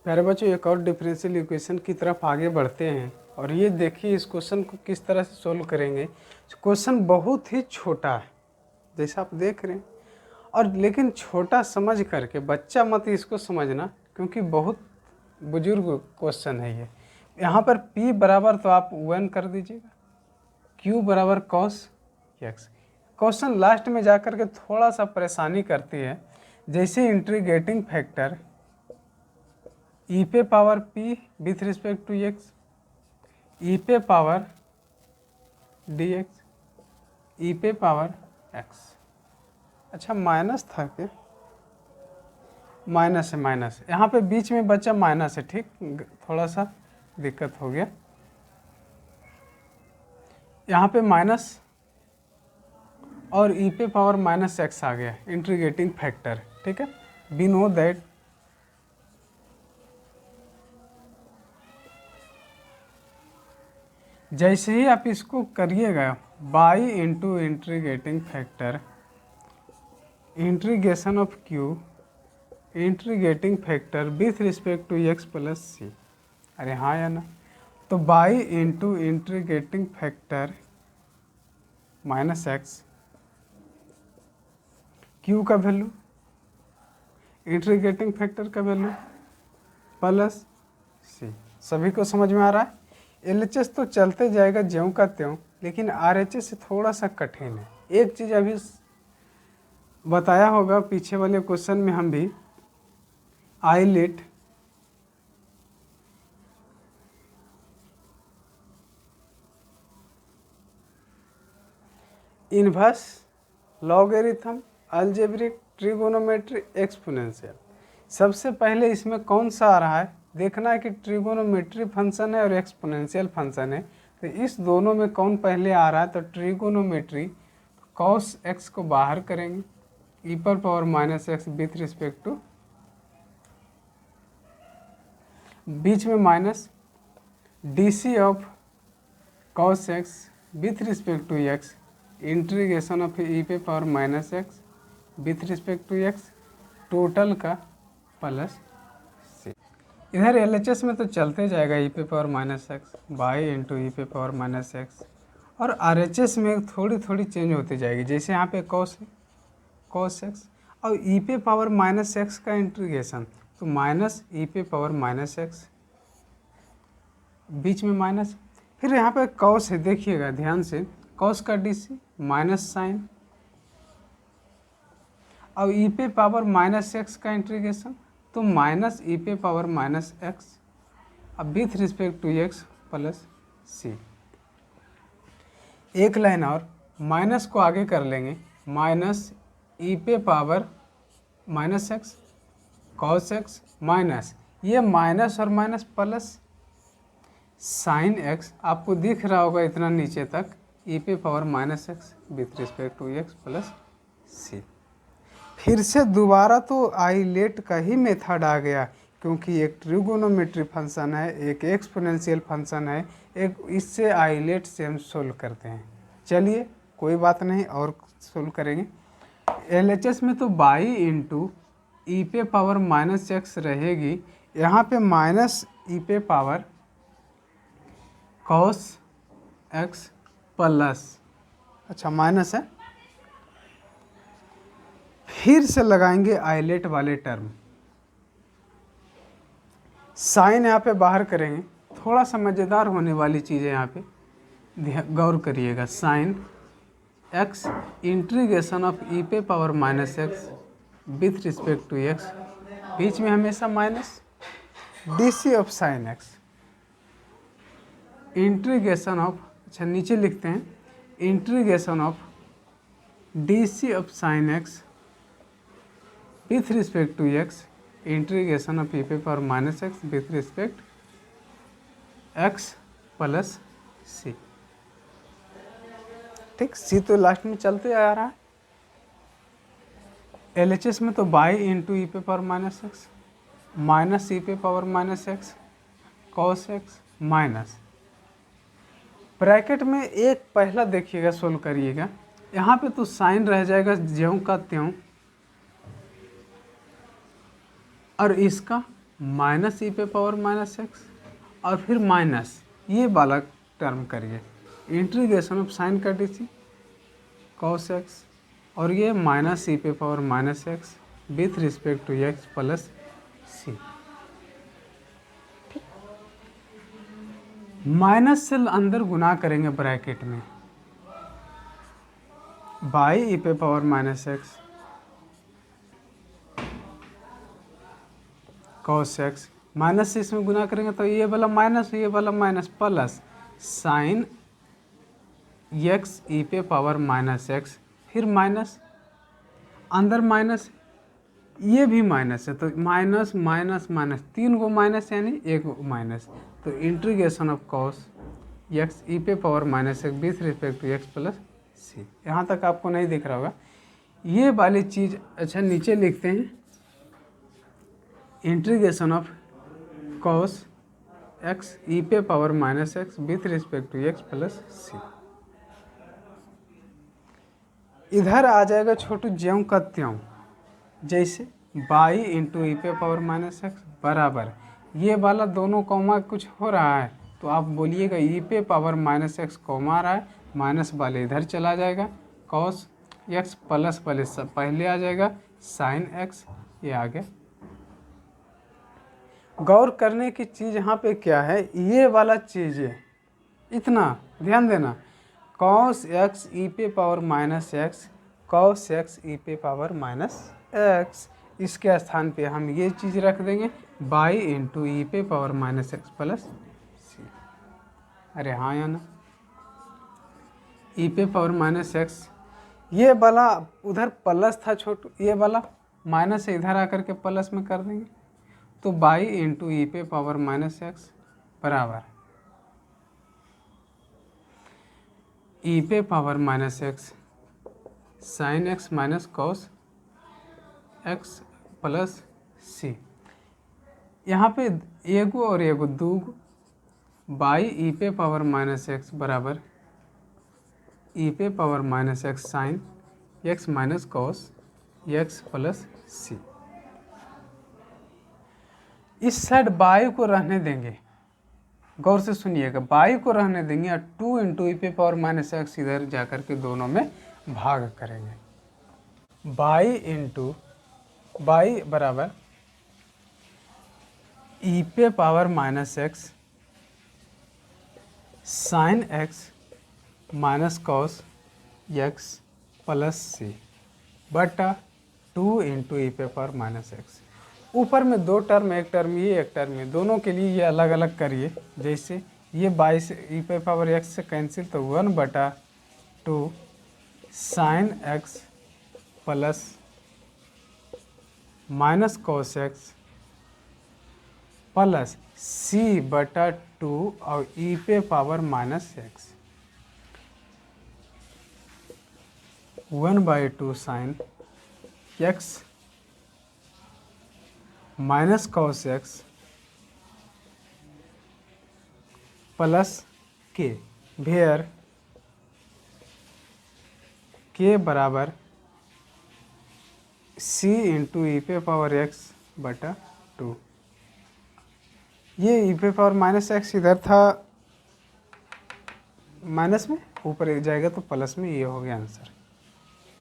प्यारे बच्चों, एक और डिफरेंशियल इक्वेशन की तरफ आगे बढ़ते हैं और ये देखिए इस क्वेश्चन को किस तरह से सोल्व करेंगे। क्वेश्चन बहुत ही छोटा है जैसा आप देख रहे हैं, और लेकिन छोटा समझ करके बच्चा मत इसको समझना क्योंकि बहुत बुजुर्ग क्वेश्चन है ये। यहाँ पर P बराबर तो आप 1 कर दीजिएगा, Q बराबर cos x। क्वेश्चन लास्ट में जा कर के थोड़ा सा परेशानी करती है, जैसे इंटीग्रेटिंग फैक्टर e पे power p with respect to x, e पे पावर dx, e पे पावर x। अच्छा माइनस था क्या? माइनस है, माइनस यहाँ पे बीच में बचा माइनस है, ठीक, थोड़ा सा दिक्कत हो गया। यहाँ पे माइनस और e पे पावर माइनस x आ गया इंटीग्रेटिंग फैक्टर, ठीक है। वी नो दैट जैसे ही आप इसको करिएगा by into integrating factor integration of q integrating factor with respect to x plus C, अरे हाँ या ना, तो by into integrating factor minus x, q का वैल्यू, इंटीग्रेटिंग फैक्टर का वैल्यू प्लस सी। सभी को समझ में आ रहा है? LHS तो चलते जाएगा ज्यों का त्यों, लेकिन RHS से थोड़ा सा कठिन है। एक चीज़ अभी बताया होगा पीछे वाले क्वेश्चन में हम भी, eyelet inverse, logarithm, algebraic, trigonometry, exponential. सबसे पहले इसमें कौन सा आ रहा है देखना है कि ट्रिगोनोमेट्री फंक्शन है और एक्सपोनेंशियल फंक्शन है, तो इस दोनों में कौन पहले आ रहा है। तो ट्रिगोनोमेट्री कॉस एक्स को बाहर करेंगे, ई पर power minus x with respect to, बीच में minus, DC of cos x with respect to x, integration of e पे power minus x with respect to x, total का प्लस सी। इधर LHS में तो चलते जाएगा ई पे power minus x by into e पे पावर माइनस एक्स, और RHS में थोड़ी थोड़ी चेंज होती जाएगी। जैसे यहाँ पे कॉस है, कॉस एक्स, और ई पे पावर माइनस एक्स का इंटीग्रेशन तो माइनस ई पे पावर माइनस एक्स, बीच में माइनस, फिर यहाँ पे कॉस है, देखिएगा ध्यान से, कॉस का DC माइनस साइन, और ई पे पावर माइनस एक्स का इंटीग्रेशन तो माइनस ई पे पावर माइनस एक्स, अब with respect to x plus C. एक लाइन और, माइनस को आगे कर लेंगे, माइनस ई पे power minus x cos x minus, ये माइनस और माइनस प्लस साइन एक्स, आपको दिख रहा होगा इतना नीचे तक, ई पे power minus x with respect to x plus C. फिर से दोबारा तो आइलेट का ही मेथड आ गया, क्योंकि एक ट्रिगोनोमेट्री फंक्शन है, एक एक्सपोनेंशियल फंक्शन है, एक इससे आइलेट से हम सोल्व करते हैं। चलिए कोई बात नहीं, और सोल्व करेंगे। LHS में तो बाई इंटू ई पे पावर माइनस एक्स रहेगी, यहाँ पे माइनस ई पे पावर कॉस एक्स प्लस, अच्छा माइनस है, फिर से लगाएंगे आइलेट वाले टर्म, साइन यहाँ पे बाहर करेंगे। थोड़ा सा मज़ेदार होने वाली चीज़ है यहाँ पे, गौर करिएगा, sine x integration of e पे power minus x with respect to x, बीच में हमेशा minus, DC of sine x, integration of, अच्छा नीचे लिखते हैं, integration of DC of sine x with respect to x, integration of e पे power minus x with respect x plus C. ठीक, C तो लास्ट में चलते आ रहा है। LHS में तो बाई इंटू ई पे power minus x minus e पे power minus x cos x minus, bracket में एक पहला देखिएगा, सोल्व करिएगा, यहाँ पे तो साइन रह जाएगा ज्यों का त्यों, और इसका माइनस ई पे पावर माइनस एक्स और फिर माइनस ये वाला टर्म करिए, इंटीग्रेशन ऑफ साइन का डी सी कॉस एक्स, और ये माइनस ई पे power minus x with respect to x plus C. Minus से अंदर गुना करेंगे ब्रैकेट में बाई ई पे power minus x cos x, minus से इसमें गुना करेंगे तो ये वाला minus plus sine x e पे पावर माइनस एक्स, फिर माइनस अंदर माइनस, ये भी माइनस है तो माइनस माइनस माइनस, 3 गो माइनस यानी 1 गो माइनस, तो integration of cos x e पे power minus x with respect to x plus C. यहाँ तक आपको नहीं दिख रहा होगा ये वाली चीज़। अच्छा नीचे लिखते हैं integration of cos x e पे power minus x with respect to x plus C. इधर आ जाएगा छोटू ज्यों का त्यों, जैसे बाई इंटू ई पे पावर माइनस एक्स बराबर ये वाला दोनों कॉमा कुछ हो रहा है तो आप बोलिएगा ई पे पावर माइनस एक्स कॉमा आ रहा है, माइनस वाले इधर चला जाएगा, कॉस एक्स प्लस वाले सब पहले आ जाएगा, साइन एक्स ये आ गया। गौर करने की चीज़ यहाँ पे क्या है, ये वाला चीज़ है इतना ध्यान देना, कॉस एक्स ई पे power minus x cos x e पे पावर माइनस एक्स, इसके स्थान पे हम ये चीज़ रख देंगे बाई इंटू ई पे power minus x plus C. अरे हाँ या ना, ई पे पावर माइनस एक्स ये वाला उधर प्लस था छोटू, ये वाला माइनस से इधर आकर के प्लस में कर देंगे तो बाई इंटू ई पे पावर माइनस एक्स बराबर ई पे power minus x sine x minus cos x plus C. यहाँ पे एगो और एगो दूगो, बाई ई पे पावर माइनस एक्स बराबर ई पे power minus x sine x minus cos x plus C. इस साइड बाई को रहने देंगे, गौर से सुनिएगा, बाई को रहने देंगे और 2 इंटू ई पे पावर माइनस एक्स इधर जाकर के दोनों में भाग करेंगे। बाई इंटू बाई बराबर ई पे power minus x sine x minus cos x plus C बटा 2 इंटू ई पे पावर माइनस एक्स। ऊपर में 2 टर्म, एक टर्म ये एक टर्म ये, दोनों के लिए ये अलग अलग करिए, जैसे ये 22 ई पे पावर एक्स से कैंसिल तो 1/2 sine x plus minus cos x plus C बटा 2 और ई पे power minus x 1/2 sine x minus cos x plus K where K बराबर सी इंटू ई पे पावर एक्स बटा 2। ये ई पे पावर माइनस एक्स इधर था माइनस में, ऊपर जाएगा तो प्लस में, ये हो गया आंसर।